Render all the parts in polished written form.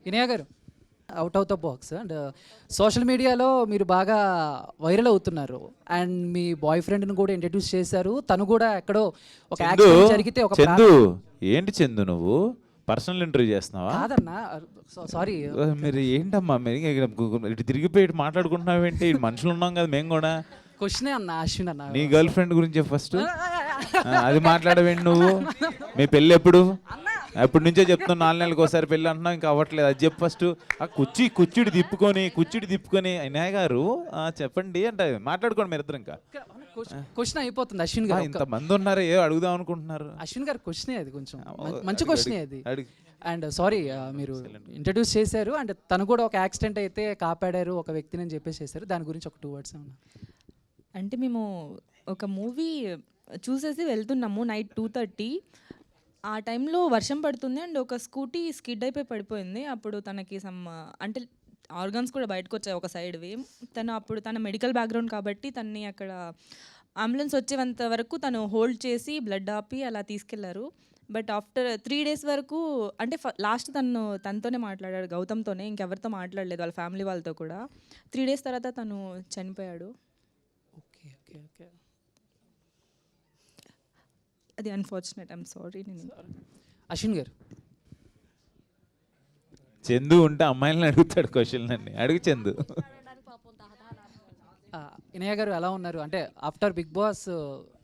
ఇనయ గారు, out of the box and social మీడియాలో మీరు బాగా వైరల్ అవుతున్నారు అండ్ మీ బాయ్ ఫ్రెండ్ని కూడా ఇంట్రడ్యూస్ చేశారు. తను కూడా ఎక్కడో ఒక యాక్సిడెంట్ జరిగితే ఒక చందు ఏంటి చందు నువ్వు పర్సనల్ ఇంటర్వ్యూ చేస్తున్నావా? కాదన్నా, సారీ. మీరు ఏంటమ్మా మీరు ఇటు తిరిగిపోయి ఇటు మాట్లాడుకుంటున్నావేంటి? మనుషులు ఉన్నాం కదా మేము కూడా. క్వశ్చనే అన్న అశ్విన్ అన్న. నీ గర్ల్ ఫ్రెండ్ గురించి ఫస్ట్ అది మాట్లాడవేంటి నువ్వు? మీ పెళ్ళి ఎప్పుడు? ఎప్పటి నుంచో చెప్తున్నావు 4 నెలలకు ఒకసారి పెళ్ళి అంటున్నావు, ఇంకా అవ్వట్లేదు. అది చెప్పు ఫస్ట్. ఆ కుర్చీడి తిప్పుకొని వినాయ్ గారు చెప్పండి అంటే మాట్లాడుకోండి మీరు ఇద్దరు. ఇంకా క్వశ్చన్ అయిపోతుంది అశ్విన్ గారు. ఇంత మంది ఉన్నారు, ఏ అడుగుదాం అనుకుంటున్నారు? అశ్విన్ గారు క్వశ్చనే అది, కొంచెం మంచి క్వశ్చనే అది. అండ్ సారీ, మీరు ఇంట్రడ్యూస్ చేశారు అండ్ తను కూడా ఒక యాక్సిడెంట్ అయితే కాపాడారు ఒక వ్యక్తిని అని చెప్పేసి చేశారు. దాని గురించి ఒక 2 words ఏమన్నా? అంటే మేము ఒక మూవీ చూసేసి వెళ్తున్నాము నైట్ 2:30. ఆ టైంలో వర్షం పడుతుంది అండ్ ఒక స్కూటీ స్కిడ్ అయిపోయి పడిపోయింది. అప్పుడు తనకి అంటే ఆర్గన్స్ కూడా బయటకు వచ్చాయి ఒక సైడ్వి. తన మెడికల్ బ్యాక్గ్రౌండ్ కాబట్టి తనని అక్కడ అంబులెన్స్ వచ్చేంత వరకు తను హోల్డ్ చేసి బ్లడ్ ఆపి అలా తీసుకెళ్లారు. బట్ ఆఫ్టర్ 3 days వరకు అంటే లాస్ట్ తనతోనే మాట్లాడాడు, గౌతమ్తోనే, ఇంకెవరితో మాట్లాడలేదు వాళ్ళ ఫ్యామిలీ వాళ్ళతో కూడా. 3 days తర్వాత తను చనిపోయాడు. ఓకే ఓకే ఓకే, అది unfortunate. I'm sorry. Ashwin garu, Chandu ఉంటే అమ్మాయిలను అడుగుతాడు క్వశ్చన్ అన్ని. అడుగు చందు. ఇనయ గారు ఎలా ఉన్నారు? అంటే ఆఫ్టర్ బిగ్ బాస్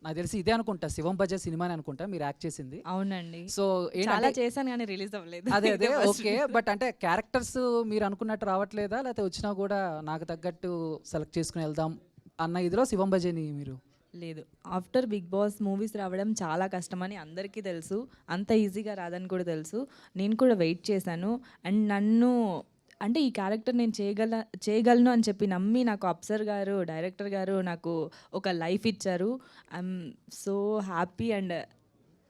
నాకు తెలిసి ఇదే అనుకుంటా, శివం బజా సినిమా అనుకుంటా మీరు యాక్ట్ చేసింది. అవునండి. సో చాలా చేశాను కానీ రిలీజ్ అవ్వలేదు. అదే ఓకే. బట్ అంటే క్యారెక్టర్స్ మీరు అనుకున్నట్టు రావట్లేదా, లేకపోతే వచ్చినా కూడా నాకు తగ్గట్టు సెలెక్ట్ చేసుకుని వెళ్దాం అన్న ఇదిలో శివం బజేని మీరు? లేదు, ఆఫ్టర్ బిగ్ బాస్ మూవీస్ రావడం చాలా కష్టమని అందరికీ తెలుసు. అంత ఈజీగా రాదని కూడా తెలుసు. నేను కూడా వెయిట్ చేశాను అండ్ నన్ను అంటే ఈ క్యారెక్టర్ నేను చేయగలను అని చెప్పి నమ్మి నాకు అప్సర్ గారు, డైరెక్టర్ గారు నాకు ఒక లైఫ్ ఇచ్చారు. I'm so happy and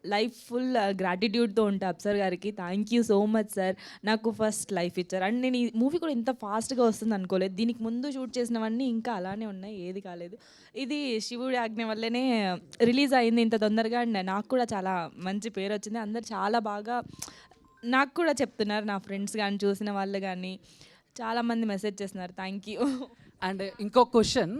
life full గ్రాటిట్యూడ్తో ఉంటా అప్సర్ గారికి. Thank you so much sir, నాకు ఫస్ట్ లైఫ్ ఇచ్చారు. అండ్ నేను ఈ మూవీ కూడా ఇంత ఫాస్ట్గా వస్తుంది అనుకోలేదు. దీనికి ముందు షూట్ చేసినవన్నీ ఇంకా అలానే ఉన్నాయి, ఏది కాలేదు. ఇది శివుడి ఆజ్ఞ వల్లనే రిలీజ్ అయింది ఇంత తొందరగా. అండ్ నాకు కూడా చాలా మంచి పేరు వచ్చింది. అందరు చాలా బాగా నాకు కూడా చెప్తున్నారు, నా ఫ్రెండ్స్ కానీ చూసిన వాళ్ళు కానీ చాలామంది మెసేజ్ చేస్తున్నారు. Thank you. అండ్ ఇంకో క్వశ్చన్,